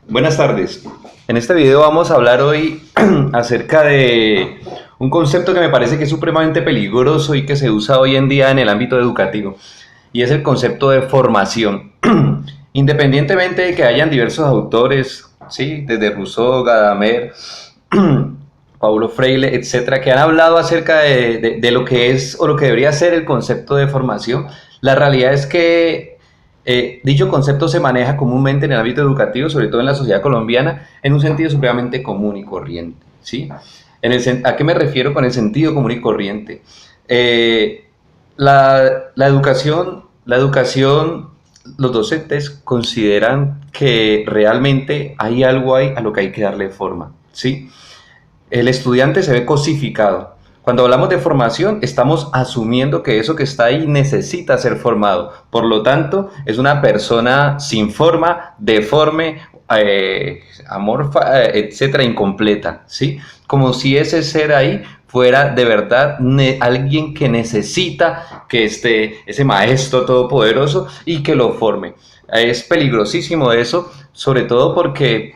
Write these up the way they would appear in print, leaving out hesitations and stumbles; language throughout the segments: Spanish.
Buenas tardes. En este video vamos a hablar hoy acerca de un concepto que me parece que es supremamente peligroso y que se usa hoy en día en el ámbito educativo, y es el concepto de formación. Independientemente de que hayan diversos autores, ¿sí? Desde Rousseau, Gadamer, Paulo Freire, etcétera, que han hablado acerca de lo que es o lo que debería ser el concepto de formación, la realidad es que dicho concepto se maneja comúnmente en el ámbito educativo, sobre todo en la sociedad colombiana, en un sentido supremamente común y corriente, ¿sí? ¿A qué me refiero con el sentido común y corriente? Eh, la educación, los docentes consideran que realmente hay algo ahí a lo que hay que darle forma, ¿sí? El estudiante se ve cosificado. Cuando hablamos de formación, estamos asumiendo que eso que está ahí necesita ser formado. Por lo tanto, es una persona sin forma, deforme, amorfa, etcétera, incompleta, ¿sí? Como si ese ser ahí fuera de verdad alguien que necesita que esté ese maestro todopoderoso y que lo forme. Es peligrosísimo eso, sobre todo porque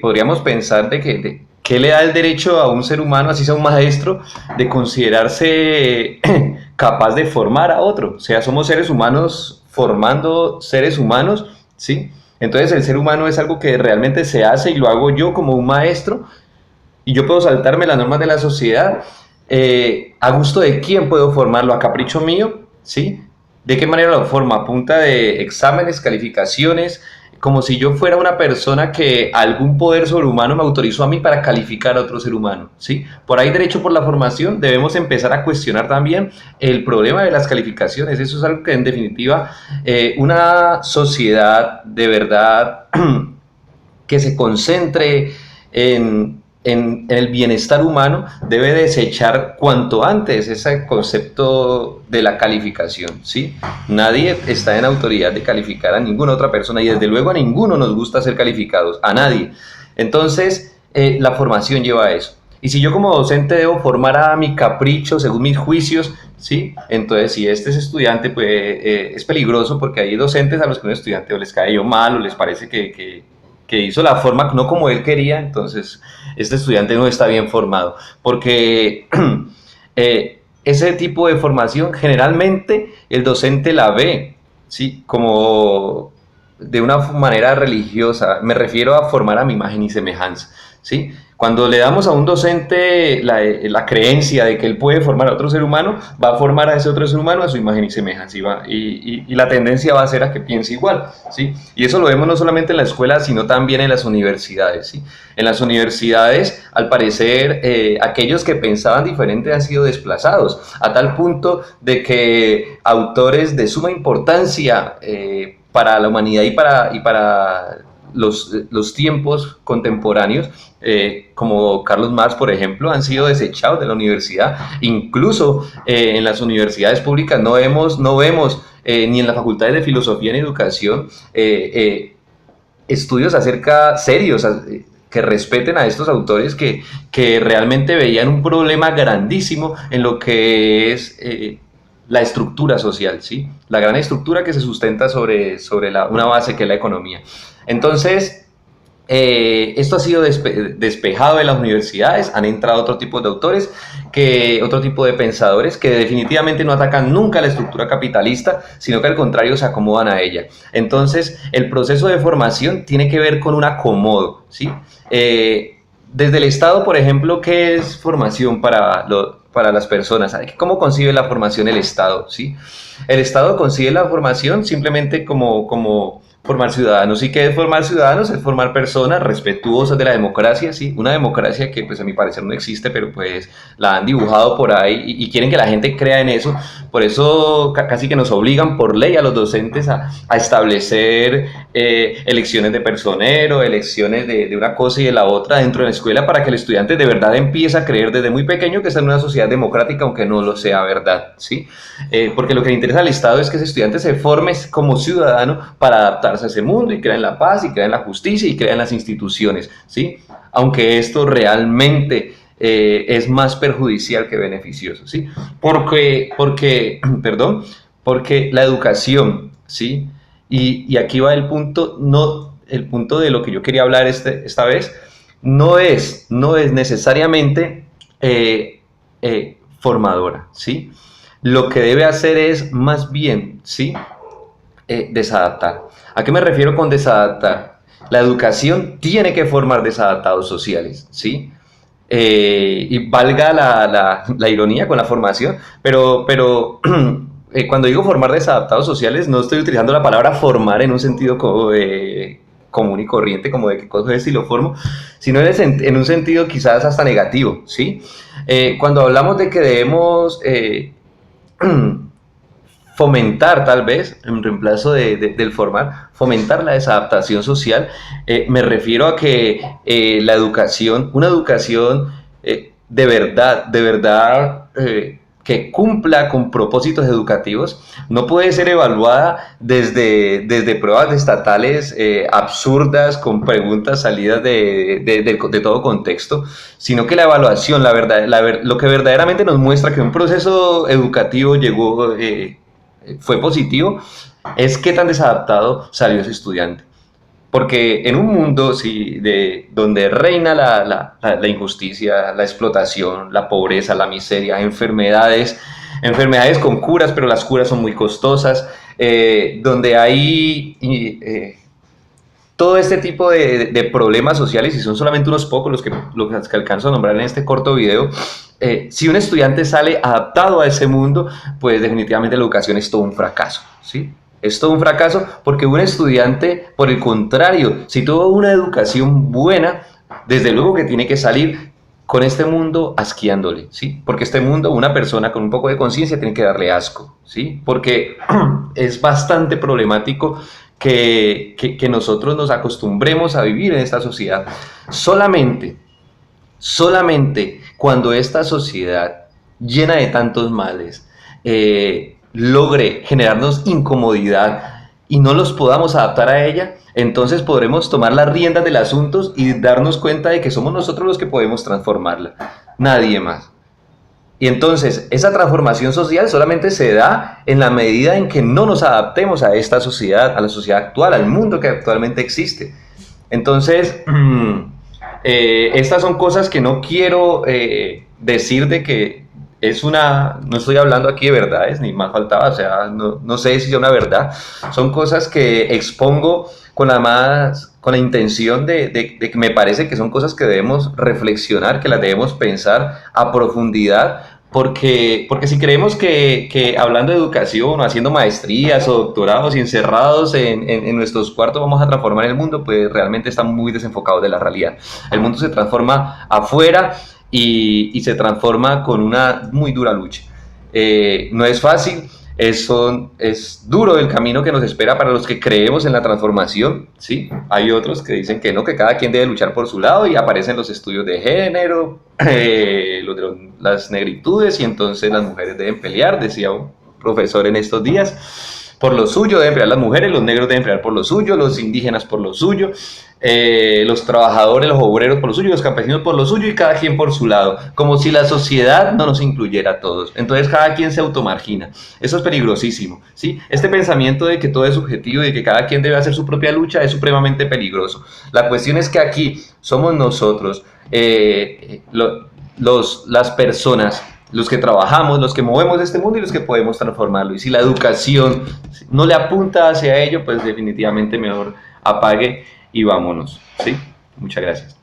podríamos pensar de que ¿qué le da el derecho a un ser humano, así sea un maestro, de considerarse capaz de formar a otro? O sea, somos seres humanos formando seres humanos, ¿sí? Entonces el ser humano es algo que realmente se hace y lo hago yo como un maestro, y yo puedo saltarme las normas de la sociedad. ¿A gusto de quién puedo formarlo? ¿A capricho mío? ¿Sí? ¿De qué manera lo formo? ¿A punta de exámenes, calificaciones? Como si yo fuera una persona que algún poder sobrehumano me autorizó a mí para calificar a otro ser humano, ¿sí? Por ahí, derecho por la formación, debemos empezar a cuestionar también el problema de las calificaciones. Eso es algo que, en definitiva, una sociedad de verdad que se concentre en el bienestar humano debe desechar cuanto antes ese concepto de la calificación, ¿sí? Nadie está en autoridad de calificar a ninguna otra persona, y desde luego a ninguno nos gusta ser calificados, a nadie. Entonces, la formación lleva a eso. Y si yo como docente debo formar a mi capricho, según mis juicios, ¿sí? Entonces, si este es estudiante, pues es peligroso, porque hay docentes a los que un estudiante o les cae yo mal o les parece que hizo la forma no como él quería. Entonces este estudiante no está bien formado, porque ese tipo de formación generalmente el docente la ve, ¿sí? Como de una manera religiosa. Me refiero a formar a mi imagen y semejanza, ¿sí? Cuando le damos a un docente la creencia de que él puede formar a otro ser humano, va a formar a ese otro ser humano a su imagen y semejanza, y la tendencia va a ser a que piense igual, ¿sí? Y eso lo vemos no solamente en la escuela, sino también en las universidades, ¿sí? En las universidades, al parecer, aquellos que pensaban diferente han sido desplazados, a tal punto de que autores de suma importancia para la humanidad y para los tiempos contemporáneos, como Carlos Marx, por ejemplo, han sido desechados de la universidad. Incluso en las universidades públicas no vemos ni en las facultades de filosofía ni educación estudios acerca serios, que respeten a estos autores que realmente veían un problema grandísimo en lo que es la estructura social, ¿sí? La gran estructura que se sustenta sobre una base que es la economía. Entonces, esto ha sido despejado de las universidades, han entrado otro tipo de autores, otro tipo de pensadores que definitivamente no atacan nunca la estructura capitalista, sino que al contrario se acomodan a ella. Entonces, el proceso de formación tiene que ver con un acomodo, ¿sí? Desde el Estado, por ejemplo, ¿qué es formación para las personas? ¿Cómo concibe la formación el Estado? ¿Sí? El Estado concibe la formación simplemente como formar ciudadanos. ¿Y qué es formar ciudadanos? Es formar personas respetuosas de la democracia, ¿sí? Una democracia que, pues, a mi parecer no existe, pero pues la han dibujado por ahí, y quieren que la gente crea en eso. Por eso casi que nos obligan por ley a los docentes a establecer elecciones de personero, elecciones de una cosa y de la otra dentro de la escuela, para que el estudiante de verdad empiece a creer desde muy pequeño que está en una sociedad democrática, aunque no lo sea, ¿verdad? ¿Sí? Porque lo que le interesa al Estado es que ese estudiante se forme como ciudadano para adaptarse a ese mundo y crea en la paz y crea en la justicia y crea en las instituciones, ¿sí? Aunque esto realmente es más perjudicial que beneficioso, ¿sí? Perdón, porque la educación, ¿sí? Y aquí va el punto, no, el punto de lo que yo quería hablar esta vez, no es necesariamente formadora, ¿sí? Lo que debe hacer es más bien, ¿sí? Desadaptar. ¿A qué me refiero con desadaptar? La educación tiene que formar desadaptados sociales, ¿sí? Y valga la ironía con la formación, pero cuando digo formar desadaptados sociales, no estoy utilizando la palabra formar en un sentido común y corriente, como de qué cosa es si lo formo, sino en un sentido quizás hasta negativo, ¿sí? Cuando hablamos de que debemos fomentar, tal vez, en reemplazo del formar, fomentar la desadaptación social, me refiero a que la educación, una educación de verdad, que cumpla con propósitos educativos, no puede ser evaluada desde pruebas estatales absurdas, con preguntas salidas de todo contexto, sino que la evaluación, lo que verdaderamente nos muestra que un proceso educativo fue positivo, es qué tan desadaptado salió ese estudiante. Porque en un mundo sí, donde reina la injusticia, la explotación, la pobreza, la miseria, enfermedades con curas, pero las curas son muy costosas, donde hay todo este tipo de problemas sociales, y son solamente unos pocos los que alcanzo a nombrar en este corto video. Si un estudiante sale adaptado a ese mundo, pues definitivamente la educación es todo un fracaso, ¿sí? Es todo un fracaso porque un estudiante, por el contrario, si tuvo una educación buena, desde luego que tiene que salir con este mundo asqueándole, ¿sí? Porque este mundo, una persona con un poco de conciencia tiene que darle asco, ¿sí? Porque es bastante problemático que nosotros nos acostumbremos a vivir en esta sociedad. Solamente cuando esta sociedad llena de tantos males logre generarnos incomodidad y no los podamos adaptar a ella, entonces podremos tomar las riendas del asunto y darnos cuenta de que somos nosotros los que podemos transformarla, nadie más. Y entonces esa transformación social solamente se da en la medida en que no nos adaptemos a esta sociedad, a la sociedad actual, al mundo que actualmente existe. Entonces, estas son cosas que no quiero decir de que no estoy hablando aquí de verdades, ni más faltaba, o sea, no sé si es una verdad, son cosas que expongo con la intención de que me parece que son cosas que debemos reflexionar, que las debemos pensar a profundidad, porque si creemos que hablando de educación o haciendo maestrías o doctorados y encerrados en nuestros cuartos vamos a transformar el mundo, pues realmente están muy desenfocados de la realidad. El mundo se transforma afuera y se transforma con una muy dura lucha. No es fácil, es duro el camino que nos espera para los que creemos en la transformación, ¿sí? Hay otros que dicen que no, que cada quien debe luchar por su lado, y aparecen los estudios de género, las negritudes, y entonces las mujeres deben pelear, decía un profesor en estos días. Por lo suyo deben pelear las mujeres, los negros deben pelear por lo suyo, los indígenas por lo suyo, los trabajadores, los obreros por lo suyo, los campesinos por lo suyo, y cada quien por su lado, como si la sociedad no nos incluyera a todos. Entonces cada quien se automargina. Eso es peligrosísimo, ¿sí? Este pensamiento de que todo es subjetivo y de que cada quien debe hacer su propia lucha es supremamente peligroso. La cuestión es que aquí somos nosotros, las personas, los que trabajamos, los que movemos este mundo y los que podemos transformarlo. Y si la educación no le apunta hacia ello, pues definitivamente mejor apague y vámonos, ¿sí? Muchas gracias.